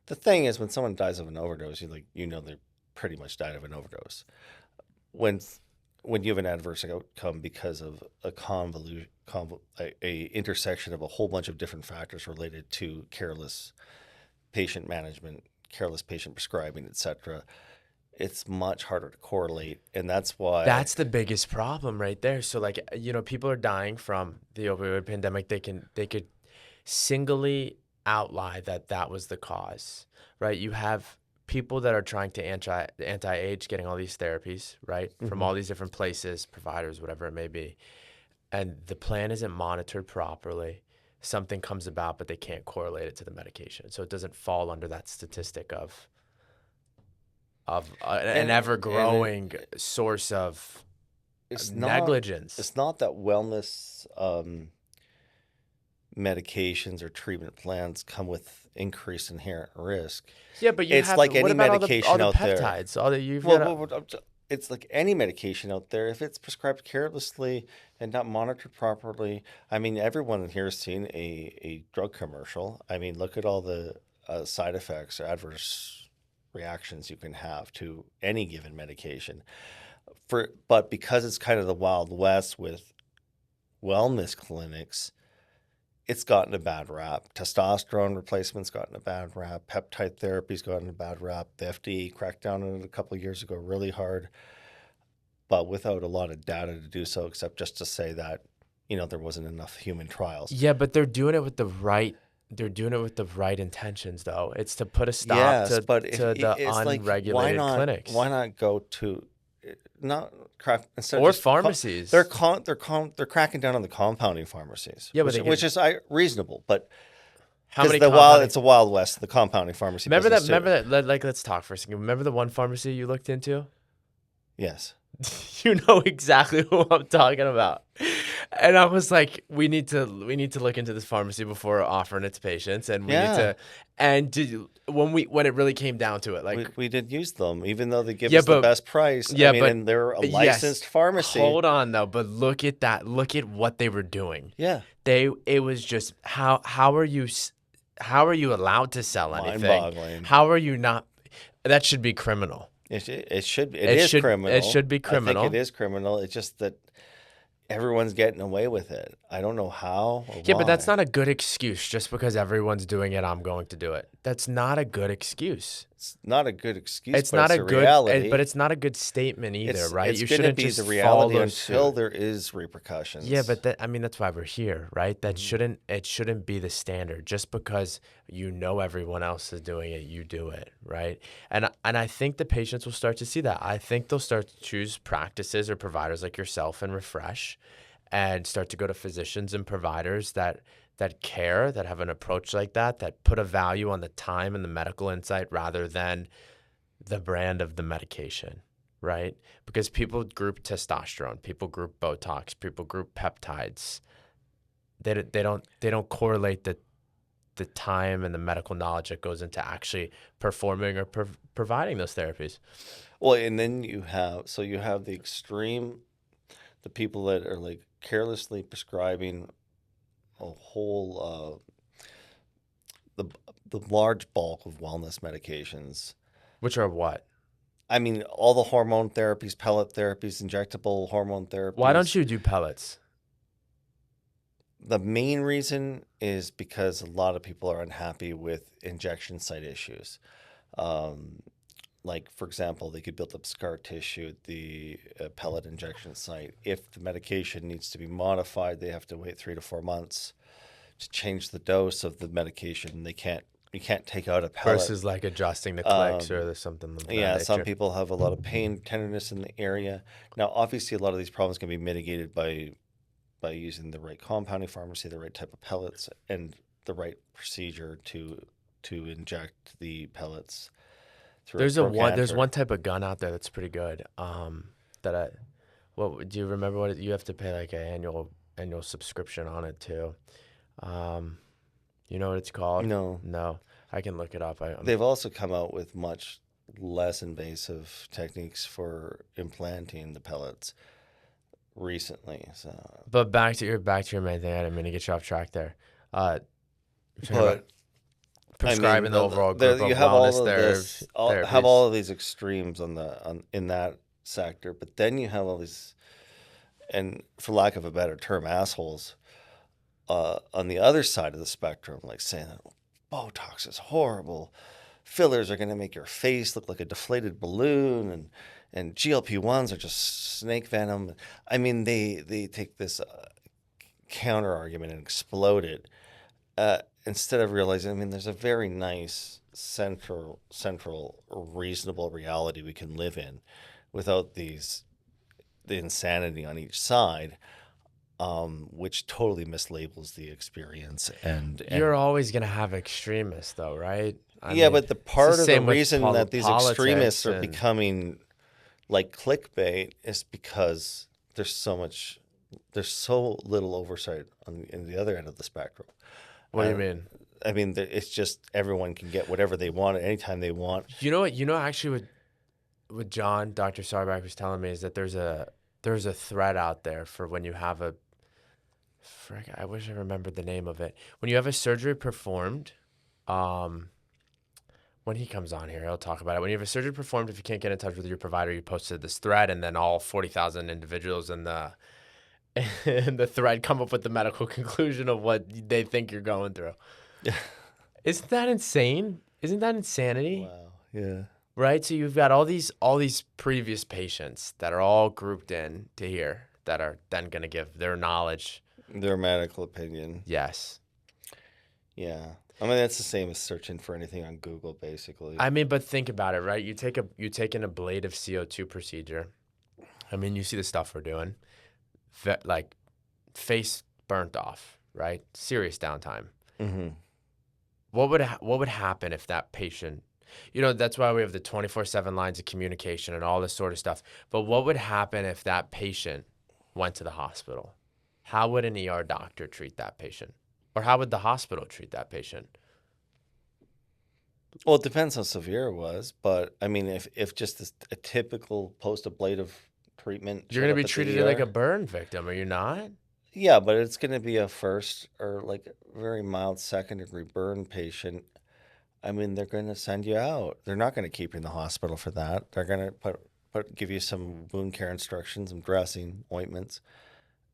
The thing is, when someone dies of an overdose, they pretty much died of an overdose. When when you have an adverse outcome because of a intersection of a whole bunch of different factors related to careless patient management, careless patient prescribing, etc., it's much harder to correlate, and that's why. That's the biggest problem right there. So like, people are dying from the opioid pandemic. They could singly outlie that that was the cause, right? You have people that are trying to anti-age, getting all these therapies, right, from Mm-hmm. all these different places, providers, whatever it may be, and the plan isn't monitored properly. Something comes about, but they can't correlate it to the medication, so it doesn't fall under that statistic of an And ever-growing source of it's not negligence. it's not that wellness medications or treatment plans come with increased inherent risk. Yeah, but you It's have. like What any about all medication the out there. peptides? All that you've Well, got. it's like any medication out there. If it's prescribed carelessly and not monitored properly, I mean, everyone in here has seen a drug commercial. I mean, look at all the side effects or adverse reactions you can have to any given medication. But because it's kind of the Wild West with wellness clinics, it's gotten a bad rap. Testosterone replacement's gotten a bad rap. Peptide therapy's gotten a bad rap. The FDA cracked down on it a couple of years ago really hard, but without a lot of data to do so, except just to say that, there wasn't enough human trials. Yeah, but they're doing it with the right. They're doing it with the right intentions, though. It's to put a stop Yes, but if to the it's like, unregulated clinics why not go to not craft instead of or just pharmacies. they're cracking down on the compounding pharmacies, Yeah, but they which get is reasonable, but how because many compounding? it's a Wild West, the compounding pharmacy Remember that? business too. Remember that? Like, let's talk for a second. Remember the one pharmacy you looked into? Yes. You know exactly who I'm talking about. And I was like, we need to look into this pharmacy before offering it to patients, and we need Yeah. to. And when it really came down to it, like, We did use them, even though they give yeah, us the but best price. yeah, I mean, but and they're a yes, licensed pharmacy. hold on though. But look at that. Look at what they were doing. Yeah. It was just how are you allowed to sell anything? Mind-boggling. How are you not? That should be criminal. It It is should- criminal. it should be criminal. I think it is criminal. It's just that everyone's getting away with it. I don't know how or Yeah, but that's why. not a good excuse. Just because everyone's doing it, I'm going to do it. That's not a good excuse. It's not a good excuse, It's but not it's a a good, reality. but it's not a good statement either, right? It's You going to shouldn't be just the reality follow until suit. there is repercussions. Yeah, but I mean, that's why we're here, right? That it shouldn't be the standard. Just because everyone else is doing it, you do it, right? And I think the patients will start to see that. I think they'll start to choose practices or providers like yourself and Refresh, and start to go to physicians and providers that care, that have an approach like that put a value on the time and the medical insight rather than the brand of the medication, right? Because people group testosterone, people group Botox, people group peptides. They don't correlate the time and the medical knowledge that goes into actually performing or providing those therapies. Well, and then you have the extreme, the people that are like carelessly prescribing a whole the large bulk of wellness medications. Which are what? I mean, all the hormone therapies, pellet therapies, injectable hormone therapies. Why don't you do pellets? The main reason is because a lot of people are unhappy with injection site issues. Like, for example, they could build up scar tissue at the pellet injection site. If the medication needs to be modified, they have to wait 3 to 4 months to change the dose of the medication. You can't take out a pellet. Versus like adjusting the clicks or there's something like that. Yeah, some nature. people have a lot of pain, tenderness in the area. Now, obviously, a lot of these problems can be mitigated by using the right compounding pharmacy, the right type of pellets, and the right procedure to inject the pellets through There's a there's trochanter. one type of gun out there that's pretty good. Do you remember what you have to pay like an annual subscription on it too? You know what it's called? No. No, I can look it up. They've also come out with much less invasive techniques for implanting the pellets recently. So, But back to your main thing. I didn't mean to get you off track there. You're talking about but prescribing the overall there- group of you have all wellness of this, therapies. have all of these extremes in that sector, but then you have all these, and for lack of a better term, assholes on the other side of the spectrum, like saying that Botox is horrible, fillers are going to make your face look like a deflated balloon, and GLP-1s are just snake venom. I mean, they take this counter argument and explode it. instead of realizing, I mean, there's a very nice central reasonable reality we can live in without the insanity on each side, which totally mislabels the experience. You're And always gonna have extremists, though, right? I yeah, mean, but the it's the part of the same with reason that these extremists politics are and becoming like clickbait is because there's so little oversight in the other end of the spectrum. what do you Uh, mean? I mean, it's just everyone can get whatever they want at any time they want. You know what? You know, actually, with John, Dr. Sarback was telling me is that there's a thread out there for when you have a frick, I wish I remembered the name of it. When you have a surgery performed, um, when he comes on here, he'll talk about it. When you have a surgery performed, if you can't get in touch with your provider, you post to this thread, and then all 40,000 individuals in the in the thread come up with the medical conclusion of what they think you're going through. Isn't that insane? Isn't that insanity? Wow. Yeah. Right? So you've got all these previous patients that are all grouped in to here that are then going to give their knowledge. Their medical opinion. Yes. Yeah. I mean, that's the same as searching for anything on Google, basically. I mean, but think about it, right? You take an ablative CO2 procedure. I mean, you see the stuff we're doing, like face burnt off, right? Serious downtime. Mm-hmm. What would happen if that patient, that's why we have the 24/7 lines of communication and all this sort of stuff. But what would happen if that patient went to the hospital? How would an ER doctor treat that patient? Or how would the hospital treat that patient? Well, it depends how severe it was, but I mean, if just a typical post-ablative treatment You're showed going to up be at the treated like a ER, burn victim, are you not? yeah, but it's going to be a first or like very mild second-degree burn patient. I mean, they're going to send you out. They're not going to keep you in the hospital for that. They're going to give you some wound care instructions, some dressing, ointments,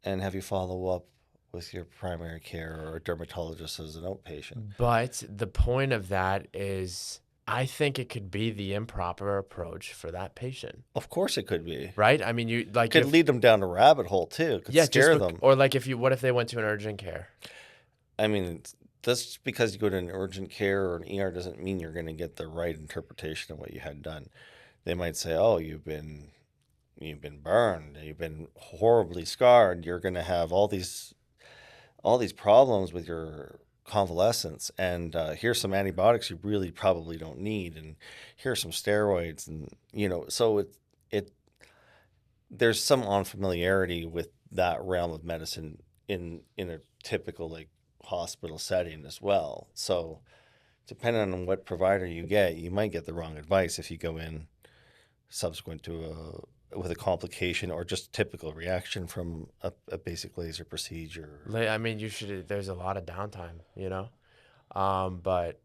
and have you follow up with your primary care or a dermatologist as an outpatient. But the point of that is, I think it could be the improper approach for that patient, Of course, it could be. right? I mean, you like Could lead them down a rabbit hole too. Could yeah, scare them. or like what if they went to an urgent care? I mean, just because you go to an urgent care or an ER doesn't mean you're going to get the right interpretation of what you had done. They might say, "Oh, you've been burned. You've been horribly scarred. You're going to have all these problems with your convalescence, and here's some antibiotics you really probably don't need, and here's some steroids." And so it there's some unfamiliarity with that realm of medicine in a typical like hospital setting as well. So depending on what provider you get, you might get the wrong advice if you go in subsequent to with a complication or just typical reaction from a basic laser procedure. I mean, there's a lot of downtime, but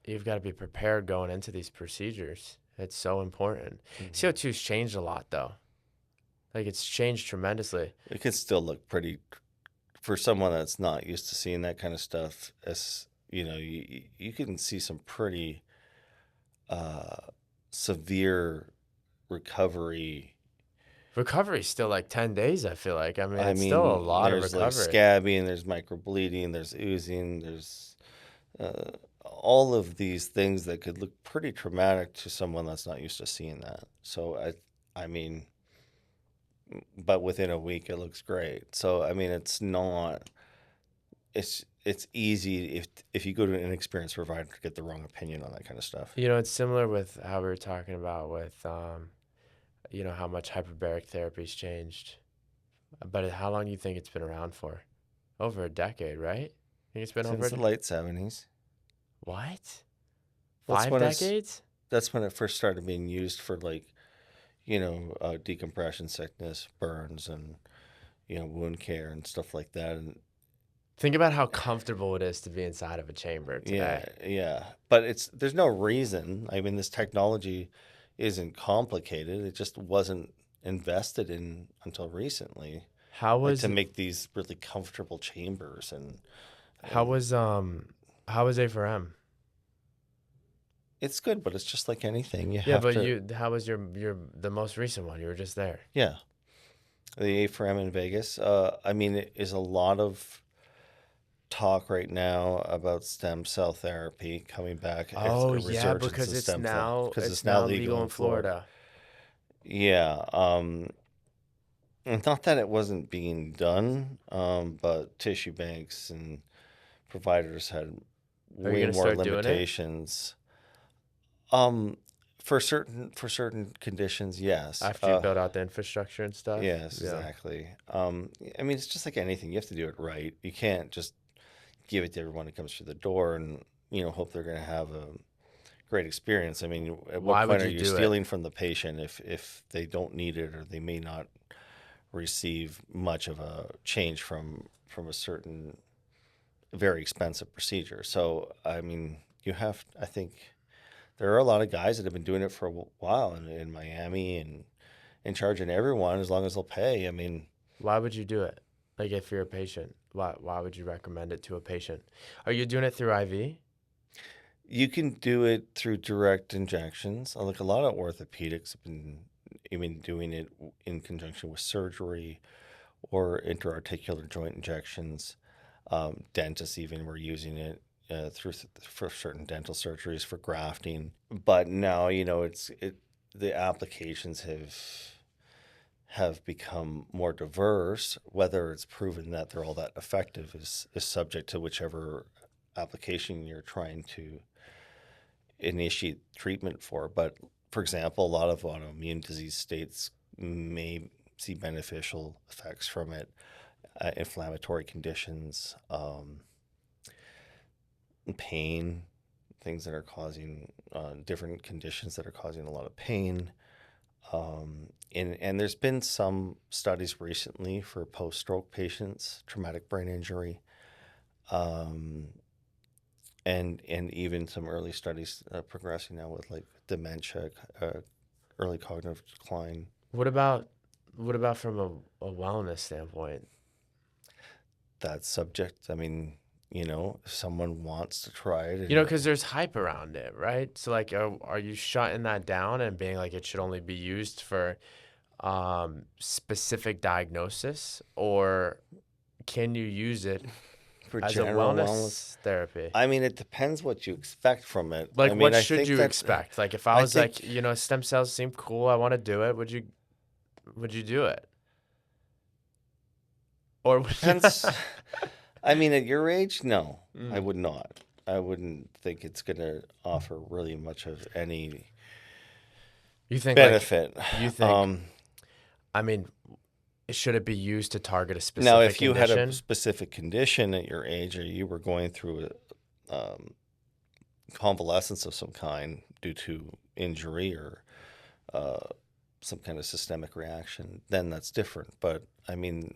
you've got to be prepared going into these procedures. It's so important. Mhm. CO2's changed a lot, though. Like, it's changed tremendously. It could still look pretty for someone that's not used to seeing that kind of stuff. As you can see some pretty severe recovery. Recovery's still like 10 days, I feel like. I mean, I it's still a mean, lot of there's like recovery. scabbing, there's microbleeding, there's oozing, there's all of these things that could look pretty traumatic to someone that's not used to seeing that. So I mean, but within a week it looks great. So I mean, it's not. It's easy if you go to an inexperienced provider to get the wrong opinion on that kind of stuff. It's similar with how we were talking about with, how much hyperbaric therapy's changed. But how long do you think it's been around for? Over a decade, right? I think it's been over Since the late 70s. what? That's 5 when decades? that's when it first started being used for like, decompression sickness, burns, and wound care and stuff like that. And Think about how comfortable it is to be inside of a chamber yeah, today. yeah. But there's no reason. I mean, this technology isn't complicated. It just wasn't invested in until recently, How like was to make these really comfortable chambers how and was how was A4M? it's good, but it's just like anything. You Yeah, have but to, how was your the most recent one? You were just there. yeah. The A4M in Vegas. I mean, it is a lot of talk right now about stem cell therapy coming back. It's Oh a yeah, resurgence because of stem cell because it's it's now now legal legal in in Florida. Florida. Yeah. And not that it wasn't being done, but tissue banks and providers had Are you way gonna more start doing it limitations. Um, for certain conditions, yes. after you build out the infrastructure and stuff? Yes, Yeah. exactly. I mean, it's just like anything. You have to do it right. You can't just give it to everyone who comes through the door and hope they're going to have a great experience. I mean, at what Why would point are you you do it? stealing from the patient if they don't need it or they may not receive much of a change from a certain very expensive procedure? So, I mean, I think there are a lot of guys that have been doing it for a while in Miami and charging everyone as long as they'll pay. I mean, Why would you do it? Like if you're a patient, why would you recommend it to a patient? Are you doing it through IV? you can do it through direct injections. Like a lot of orthopedics have been even doing it in conjunction with surgery or interarticular joint injections. Dentists even were using it for certain dental surgeries for grafting. But now, the applications have become more diverse. Whether it's proven that they're all that effective is subject to whichever application you're trying to initiate treatment for. But for example, a lot of autoimmune disease states may see beneficial effects from it, inflammatory conditions, pain, things that are causing different conditions that are causing a lot of pain. And there's been some studies recently for post-stroke patients, traumatic brain injury, um, and even some early studies progressing now with like dementia, early cognitive decline. What about from a wellness standpoint? That subject, I mean, if someone wants to try it You know, and because there's hype around it, right? So like, are you shutting that down and being like it should only be used for specific diagnosis, or can you use it for as a general wellness, wellness therapy? I mean, it depends what you expect from it. I Like, mean, what I should think you that, expect? Like, if I I was think, like, stem cells seem cool, I want to do it, would you do it? Or would you? depends. I mean, at your age, no, I Mm. would not. I wouldn't think it's going to offer really much of any You think like benefit. you think? Um, I mean, should it be used to target a Now, specific if you had a condition? specific condition at your age or you were going through convalescence of some kind due to injury or uh, some kind of systemic reaction, then that's different. But I mean,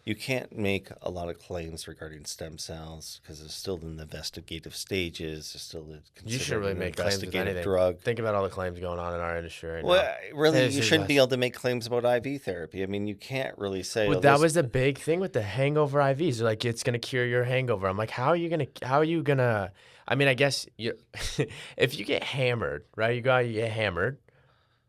you can't make a lot of claims regarding stem cells because it's still in the investigative stages. It's still You shouldn't considered really an make claims with investigative anything. drug. Think about all the claims going on in our industry right now. Well, really, This you is shouldn't be us. able to make claims about IV therapy. I mean, you can't really say, Well, oh, that this. was the big thing with the hangover IVs. They're like, it's gonna cure your hangover. I'm like, how are you gonna? I mean, I guess you, if you get hammered, right? You get hammered.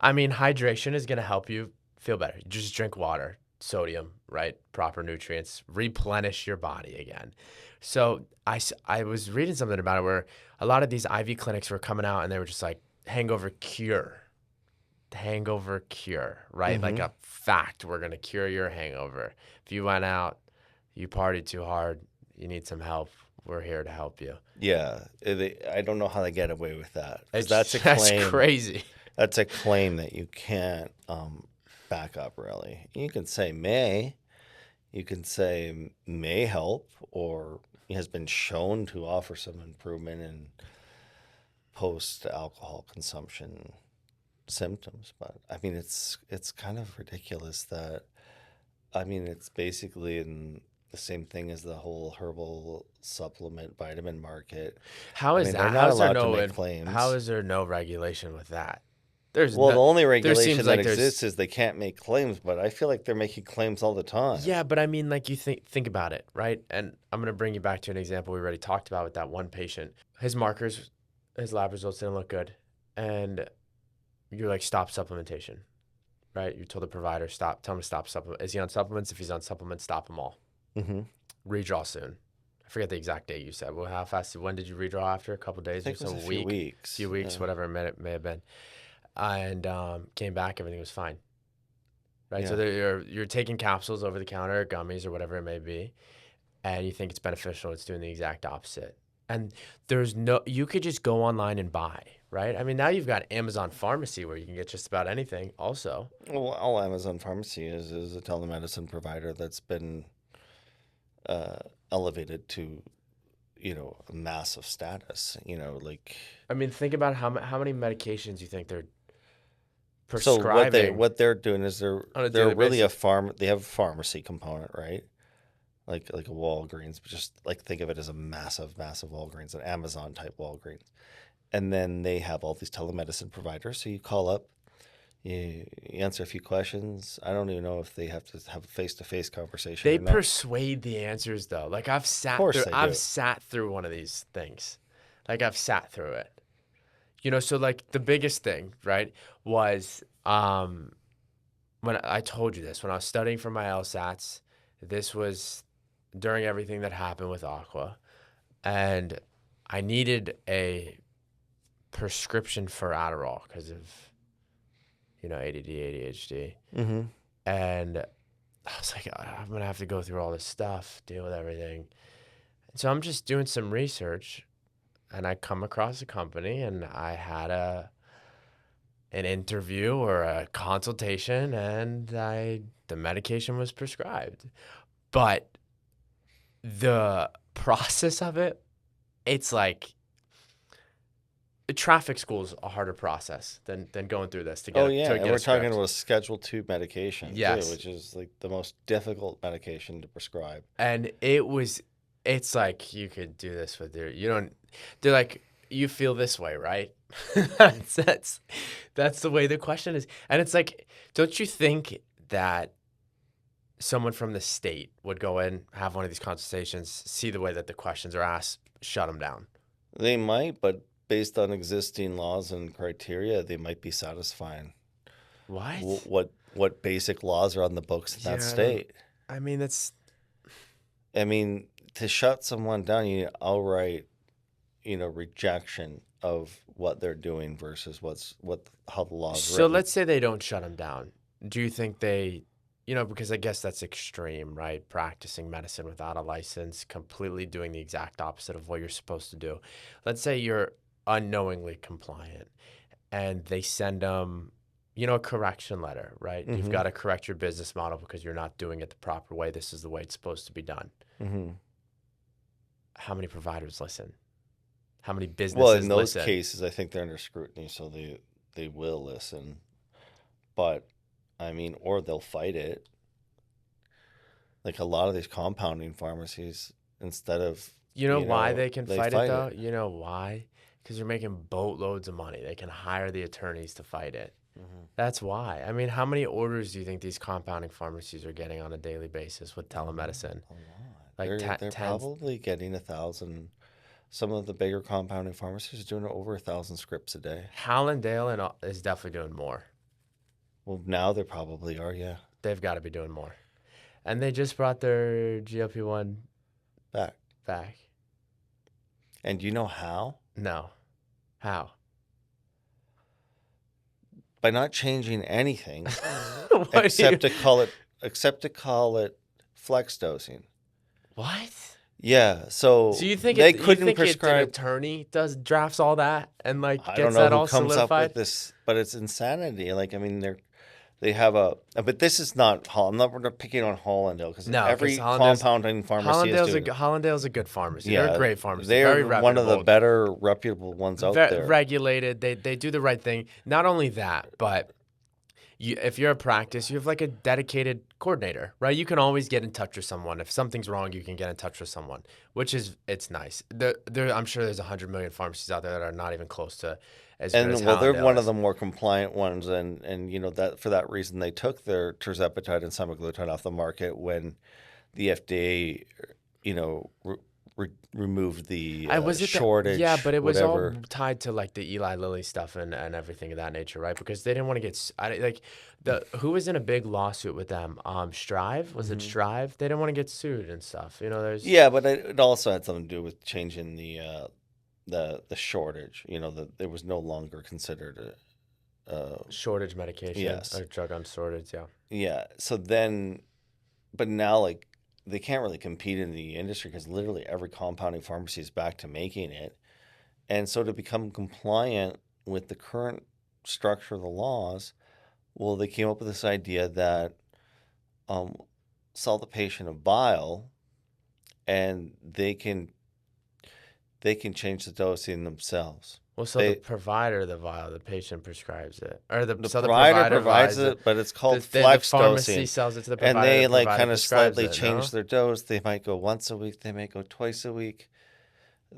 I mean, hydration is gonna help you feel better. Just drink water, sodium, right? Proper nutrients, replenish your body again. So I was reading something about it where a lot of these IV clinics were coming out and they were just like hangover cure, right? Like Hmm. a fact, we're gonna cure your hangover. If you went out, you partied too hard, you need some help, we're here to help you. Yeah, I don't know how they get away with that because that's a It's that's claim. crazy. That's a claim that you can't back up. Really, you can say may, you can say may help, or has been shown to offer some improvement in post alcohol consumption symptoms. But I mean, it's kind of ridiculous that I mean, it's basically in the same thing as the whole herbal supplement vitamin market. How I is mean, they're that? not allowed to make How claims. is there no regulation with that? There's Well, no the only there seems regulation that like there's exists is they can't make claims, but I feel like they're making claims all the time. yeah, but I mean like you think about it, right? And I'm gonna bring you back to an example we already talked about with that one patient. His markers, his lab results didn't look good. And you're like, stop supplementation, right? You told the provider, stop, tell him to stop supplement. Is he on supplements? If he's on supplements, stop them all. Hmm. Redraw soon. I forget the exact date you said. Well, how fast? When did you redraw after? A couple I days or think it so? was A a few week? weeks. Few weeks, Yeah. whatever it may have been. And came back, everything was fine. Right? So Yeah. you're taking capsules over the counter, or gummies, or whatever it may be, and you think it's beneficial. It's doing the exact opposite. And you could just go online and buy, right? I mean, now you've got Amazon Pharmacy where you can get just about anything also. Well, all Amazon Pharmacy is a telemedicine provider that's been uh, elevated to, a massive status. Like I mean, think about how many medications you think they're so prescribing what they're doing is on a they're daily really basis. they have a pharmacy component, right? Like a Walgreens, but just like think of it as a massive, massive Walgreens, an Amazon type Walgreens. And then they have all these telemedicine providers. So you call up, you answer a few questions. I don't even know if they have to have a face-to-face conversation They or not. persuade the answers though. Like Of course they I've do. sat through one of these things. Like I've sat through it. So like the biggest thing, right, was when I told you this, when I was studying for my LSATs, this was during everything that happened with Aqua, and I needed a prescription for Adderall because of, ADD, ADHD. Mm-hmm. And I was like, I'm going to have to go through all this stuff, deal with everything. And so I'm just doing some research, and I come across a company, and I had an interview or a consultation, and the medication was prescribed. But the process of it, it's like the traffic school's a harder process than going through this to Oh get yeah, to and get we're a talking script. about Schedule 2 medication too, Yes. which is like the most difficult medication to prescribe. And it's like you could do this with they're like, you feel this way, right? That's the way the question is. And it's like, don't you think that someone from the state would go in, have one of these consultations, see the way that the questions are asked, shut them down? They might, but based on existing laws and criteria, they might be satisfying. What? What basic laws are on the books in that state? I mean, that's I mean, to shut someone down, you need outright, rejection of what they're doing versus how the law is so. written. Let's say they don't shut them down. Do you think because I guess that's extreme, right? Practicing medicine without a license, completely doing the exact opposite of what you're supposed to do. Let's say you're unknowingly compliant, and they send them, a correction letter, right? You've Mm-hmm. got to correct your business model because you're not doing it the proper way. This is the way it's supposed to be done. Mm-hmm. How many providers listen? How many Well, businesses in those listen? cases, I think they're under scrutiny, so they will listen. But I mean, or they'll fight it. Like a lot of these compounding pharmacies, instead of You know why they can they fight it though? You know why? Because you're making boatloads of money. They can hire the attorneys to fight it. Mm-hmm. That's why. I mean, how many orders do you think these compounding pharmacies are getting on a daily basis with telemedicine? A lot. Like They're tens. probably getting 1,000. Some of the bigger compounding pharmacies are doing over 1,000 scripts a day. Hallandale is definitely doing more. Well, now they probably are, yeah. They've got to be doing more. And they just brought their GLP-1 back. And you know how? No. How? By not changing anything What do except you- to call it flex dosing. What? Yeah, so So you think they you couldn't think an prescribe. attorney drafts all that and I gets don't know that who all comes up solidified? with this, but it's insanity. Like, I mean, they have but this is not we're not picking on Hollandale because No, every 'cause Hollandale's- compounding pharmacy is doing it. Hollandale's a good pharmacy. They're a great pharmacy. They're Very reputable. one of the better reputable ones out there. Regulated. They do the right thing. Not only that, but if you're a practice, you have like a dedicated coordinator, right? You can always get in touch with someone. If something's wrong, you can get in touch with someone, it's nice. I'm sure there's 100 million pharmacies out there that are not even close to as good as And they're Hallandale one of is. the more compliant ones, and that for that reason they took their tirzepatide and semaglutide off the market when the FDA, removed the Was it shortage, yeah, but it was all whatever. tied to like the Eli Lilly stuff and everything of that nature, right? Because they didn't want to like the who was in a big lawsuit with them? Strive, was it Strive? They didn't want to get sued and stuff. You know, there's Yeah, but it also had something to do with changing the shortage. You know, that it was no longer considered shortage medication yes. or drug on shortage. Yeah. Yeah. So then, but now like they can't really compete in the industry because literally every compounding pharmacy is back to making it. And so to become compliant with the current structure of the laws, well, they came up with this idea that sell the patient a vial, and they can change the dosing themselves. Well, so the provider, the vial, the patient prescribes it, or The so the provider provider provides buys it, but it's called the flex pharmacy dosing. sells it to the And provider. they The like provider kind of prescribes slightly it, change no? their dose. They might go once a week. They might go twice a week.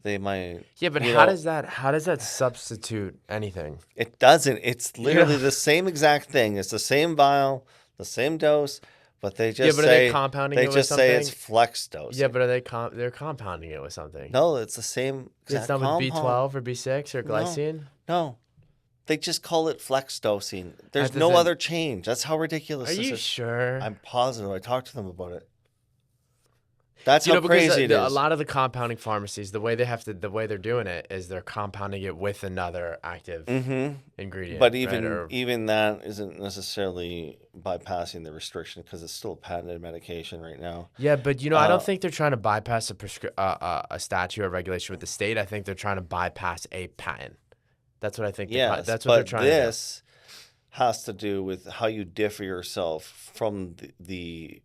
They might. Yeah, but you how know, does that substitute anything? It doesn't. It's literally Yeah. the same exact thing. It's the same vial, the same dose, but they Yeah, just but are they say compounding it with it's something? flex Yeah, dosing. but are they're compounding it with something? No, it's the same It's exact done with compound. B12 or B6 or No, glycine? no. They just call it flex dosing. There's That no doesn't. other change. That's how Are ridiculous this you is. sure? I'm positive. I talked to them about it. That's You how know, because crazy it a is. lot of the compounding pharmacies, the way they're doing it is they're compounding it with another active ingredient, But right? even that isn't necessarily bypassing the restriction because it's still a patented medication right now. Yeah, but I don't Uh, think they're trying to bypass a statute or regulation with the state. I think they're trying to bypass a patent. That's what I think. yes, That's what they're but trying to do. this has to do with how you differ yourself from the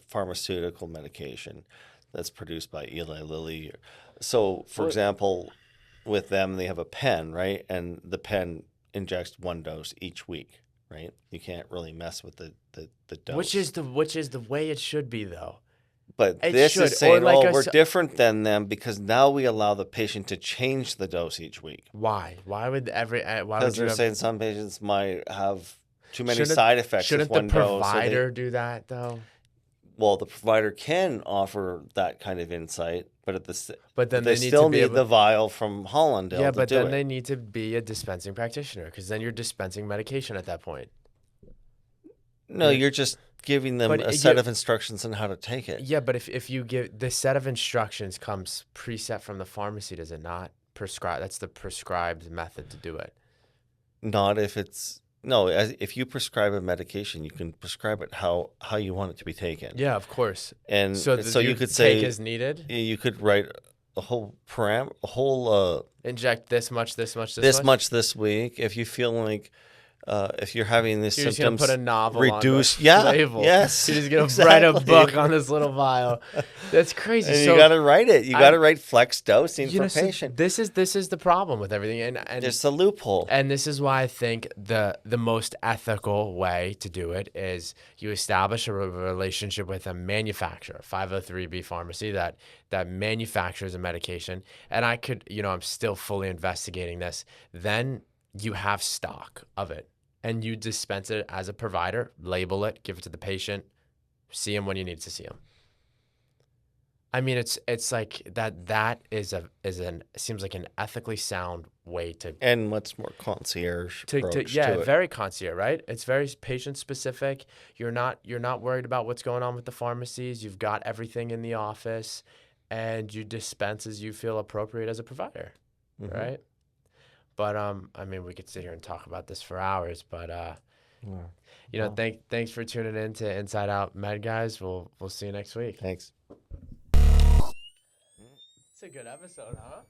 pharmaceutical medication that's produced by Eli Lilly. So, for Well, example, with them, they have a pen, right? And the pen injects one dose each week, right? You can't really mess with the dose. which is the way it should be, though. But It this should, is or saying, like oh, we're different than them because now we allow the patient to change the dose each week. why? Why would why Because would you they're have? saying some patients might have too many Shouldn't side effects shouldn't with the one dose. provider do that though? Well, the provider can offer that kind of insight, but But then they they need still to be need able. the vial from Hollandale Yeah, to but do then it. they need to be a dispensing practitioner because then you're dispensing medication at that point. No, you're just giving them But a set of instructions on how to take it. Yeah, but if you give the set of instructions comes preset from the pharmacy, does it not? Prescribe. That's the prescribed method to do it. Not if it's no. If you prescribe a medication, you can prescribe it how you want it to be taken. Yeah, of course. And So you could say take as needed. you could write a whole Inject this much, this much, this much this week. If you feel like if you're having these You're just gonna symptoms, put a novel reduce. on the Yeah, label. yes, You're just gonna exactly. write a book on this little vial. That's crazy. And So you got to write it. You got to write flex dosing for so patient. this is the problem with everything, and There's a loophole. And this is why I think the most ethical way to do it is you establish a relationship with a manufacturer, 503B pharmacy that manufactures a medication. And I could, I'm still fully investigating this. Then you have stock of it and you dispense it as a provider, label it, give it to the patient, see him when you need to see him. I mean, it's like that seems like an ethically sound way to And much more concierge approach yeah, to it. very concierge, right? It's very patient specific. You're not worried about what's going on with the pharmacies. You've got everything in the office, and you dispense as you feel appropriate as a provider, right? But I mean, we could sit here and talk about this for hours, but thanks for tuning in to Inside Out Med, guys. We'll see you next week. Thanks. It's a good episode, huh?